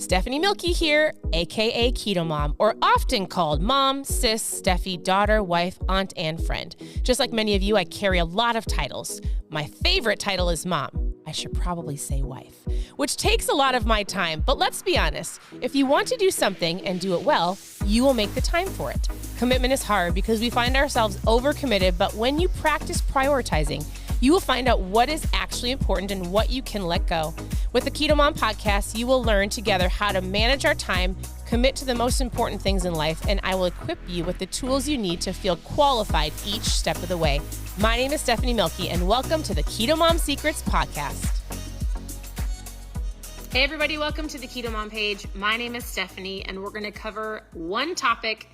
Stephanie Milky here, aka Keto Mom, or often called mom, sis, Steffi, daughter, wife, aunt, and friend. Just like many of you, I carry a lot of titles. My favorite title is mom. I should probably say wife, which takes a lot of my time. But let's be honest, if you want to do something and do it well, you will make the time for it. Commitment is hard because we find ourselves overcommitted, but when you practice prioritizing, you will find out what is actually important and what you can let go. With the Keto Mom podcast, you will learn together how to manage our time, commit to the most important things in life, and I will equip you with the tools you need to feel qualified each step of the way. My name is Stephanie Milky, and welcome to the Keto Mom Secrets podcast. Hey everybody, welcome to the Keto Mom page. My name is Stephanie, and we're going to cover one topic,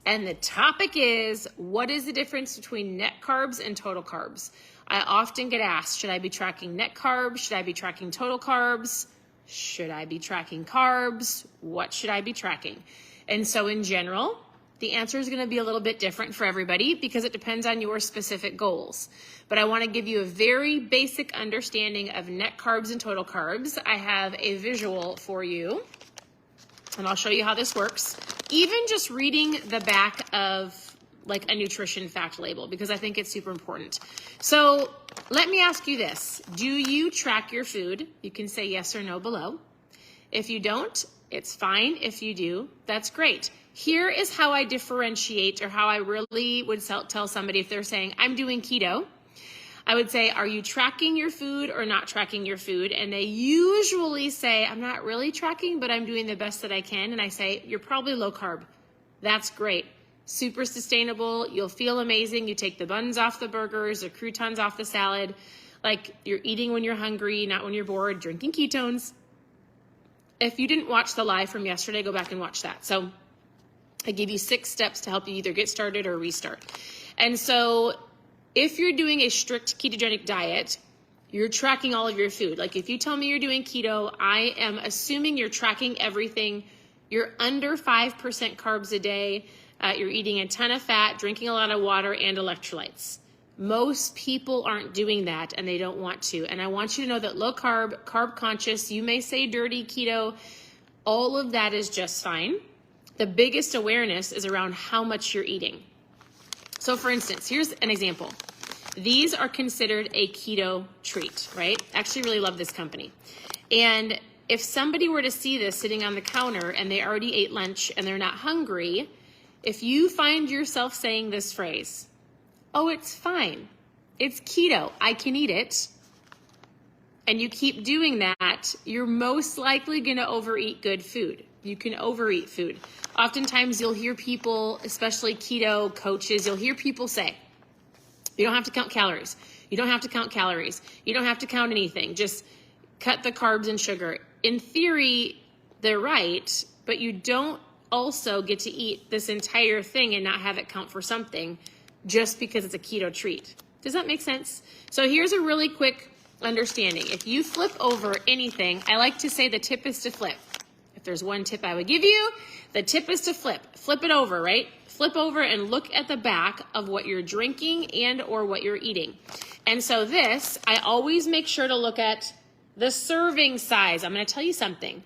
and the topic is, what is the difference between net carbs and total carbs? I often get asked, should I be tracking net carbs? Should I be tracking total carbs? Should I be tracking carbs? What should I be tracking? And so in general, the answer is going to be a little bit different for everybody because it depends on your specific goals. But I want to give you a very basic understanding of net carbs and total carbs. I have a visual for you, and I'll show you how this works. Even just reading the back of like a nutrition fact label, because I think it's super important. So let me ask you this. Do you track your food? You can say yes or no below. If you don't, it's fine. If you do, that's great. Here is how I differentiate, or how I really would tell somebody if they're saying, I'm doing keto. I would say, are you tracking your food or not tracking your food? And they usually say, I'm not really tracking, but I'm doing the best that I can. And I say, you're probably low carb. That's great. Super sustainable. You'll feel amazing. You take the buns off the burgers, the croutons off the salad. Like, you're eating when you're hungry, not when you're bored, drinking ketones. If you didn't watch the live from yesterday, go back and watch that. So I give you 6 steps to help you either get started or restart. And so if you're doing a strict ketogenic diet, you're tracking all of your food. Like, if you tell me you're doing keto, I am assuming you're tracking everything. You're under 5% carbs a day. You're eating a ton of fat, drinking a lot of water, and electrolytes. Most people aren't doing that, and they don't want to. And I want you to know that low carb, carb conscious, you may say dirty keto, all of that is just fine. The biggest awareness is around how much you're eating. So for instance, here's an example. These are considered a keto treat, right? I actually really love this company. And if somebody were to see this sitting on the counter and they already ate lunch and they're not hungry, if you find yourself saying this phrase, oh, it's fine, it's keto, I can eat it, and you keep doing that, you're most likely going to overeat good food. You can overeat food. Oftentimes you'll hear people, especially keto coaches, you'll hear people say, you don't have to count calories. You don't have to count calories. You don't have to count anything. Just cut the carbs and sugar. In theory, they're right, but you don't also get to eat this entire thing and not have it count for something just because it's a keto treat. Does that make sense? So here's a really quick understanding. If you flip over anything, I like to say the tip is to flip. If there's one tip I would give you, the tip is to flip. Flip it over, right? Flip over and look at the back of what you're drinking and or what you're eating. And so this, I always make sure to look at the serving size. I'm going to tell you something.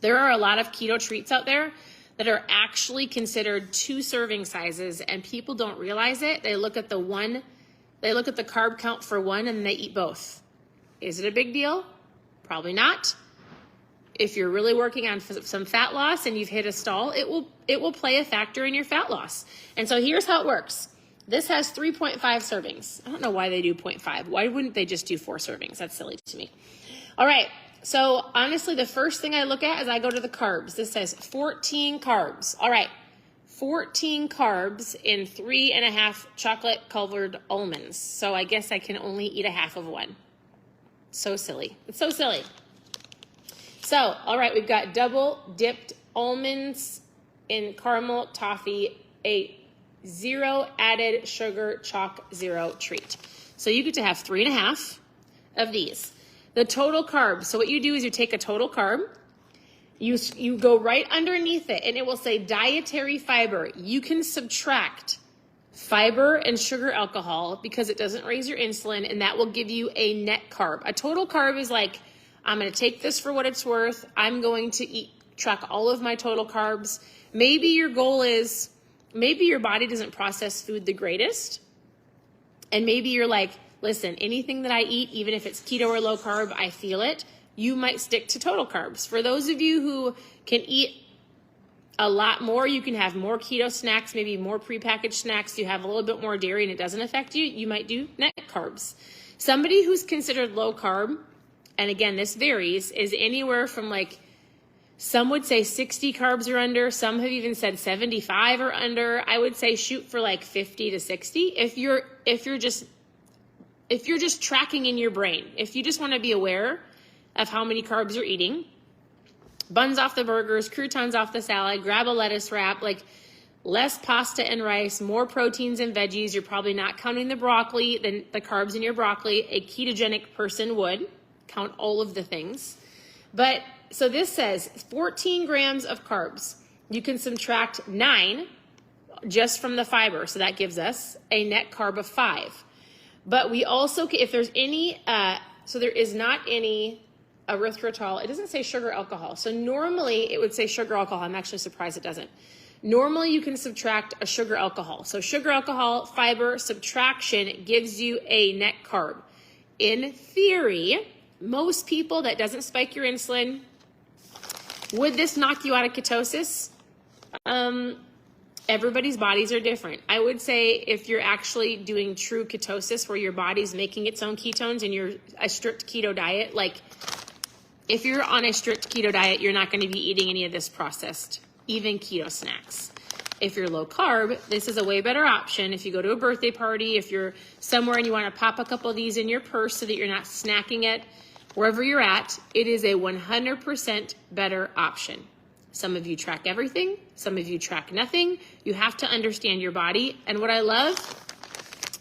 There are a lot of keto treats out there that are actually considered 2 serving sizes, and people don't realize it. They look at the carb count for one and they eat both. Is it a big deal? Probably not. If you're really working on some fat loss and you've hit a stall, it will play a factor in your fat loss. And so here's how it works. This has 3.5 servings. I don't know why they do 0.5. Why wouldn't they just do 4 servings? That's silly to me. All right. So honestly, the first thing I look at is I go to the carbs. This says 14 carbs. All right, 14 carbs in 3.5 chocolate covered almonds. So I guess I can only eat a half of one. So silly. It's so silly. So, all right, we've got double dipped almonds in caramel toffee, a 0 added sugar chalk 0 treat. So you get to have 3.5 of these. The total carbs. So what you do is you take a total carb, you go right underneath it, and it will say dietary fiber. You can subtract fiber and sugar alcohol because it doesn't raise your insulin, and that will give you a net carb. A total carb is like I'm going to take this for what it's worth. I'm going to track all of my total carbs. Maybe your goal is, maybe your body doesn't process food the greatest. And maybe you're like, listen, anything that I eat, even if it's keto or low carb, I feel it. You might stick to total carbs. For those of you who can eat a lot more, you can have more keto snacks, maybe more prepackaged snacks. You have a little bit more dairy and it doesn't affect you. You might do net carbs. Somebody who's considered low carb, and again, this varies, is anywhere from like, some would say 60 carbs or under. Some have even said 75 or under. I would say shoot for like 50 to 60. If you're just tracking in your brain, if you just want to be aware of how many carbs you're eating, buns off the burgers, croutons off the salad, grab a lettuce wrap, like less pasta and rice, more proteins and veggies. You're probably not counting the broccoli, the carbs in your broccoli. A ketogenic person would count all of the things. But so this says 14 grams of carbs. You can subtract 9 just from the fiber. So that gives us a net carb of 5. But we also, if there's any, so there is not any erythritol. It doesn't say sugar alcohol. So normally it would say sugar alcohol. I'm actually surprised it doesn't. Normally you can subtract a sugar alcohol. So sugar alcohol, fiber, subtraction gives you a net carb. In theory, most people, that doesn't spike your insulin. Would this knock you out of ketosis? Everybody's bodies are different. I would say if you're actually doing true ketosis where your body's making its own ketones and you're a strict keto diet, like if you're on a strict keto diet, you're not going to be eating any of this processed, even keto snacks. If you're low carb, this is a way better option. If you go to a birthday party, if you're somewhere and you want to pop a couple of these in your purse so that you're not snacking it wherever you're at, it is a 100% better option. Some of you track everything. Some of you track nothing. You have to understand your body. And what I love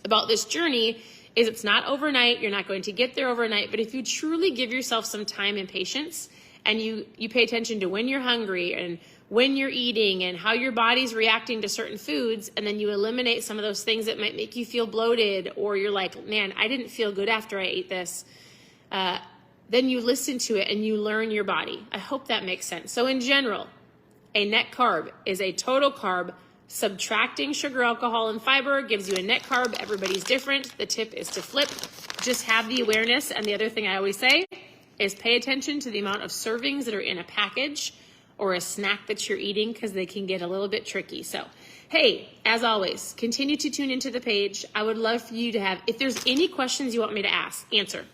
about this journey is it's not overnight. You're not going to get there overnight. But if you truly give yourself some time and patience and you pay attention to when you're hungry and when you're eating and how your body's reacting to certain foods, and then you eliminate some of those things that might make you feel bloated, or you're like, man, I didn't feel good after I ate this. Then you listen to it and you learn your body. I hope that makes sense. So in general, a net carb is a total carb. Subtracting sugar, alcohol, and fiber gives you a net carb. Everybody's different. The tip is to flip. Just have the awareness. And the other thing I always say is pay attention to the amount of servings that are in a package or a snack that you're eating, because they can get a little bit tricky. So, hey, as always, continue to tune into the page. I would love for you to have, if there's any questions you want me to answer.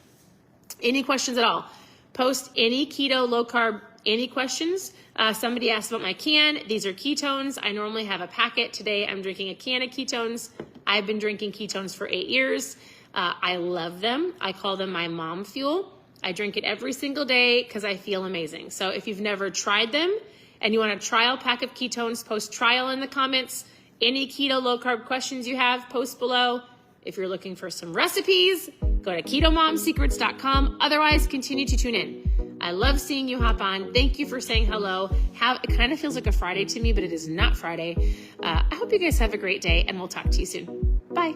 Any questions at all, post any keto, low carb, any questions. Somebody asked about my can. These are ketones. I normally have a packet. Today I'm drinking a can of ketones. I've been drinking ketones for 8 years. I love them. I call them my mom fuel. I drink it every single day because I feel amazing. So if you've never tried them and you want a trial pack of ketones, post trial in the comments. Any keto, low carb questions you have, post below. If you're looking for some recipes, go to ketomomsecrets.com. Otherwise, continue to tune in. I love seeing you hop on. Thank you for saying hello. It kind of feels like a Friday to me, but it is not Friday. I hope you guys have a great day, and we'll talk to you soon. Bye.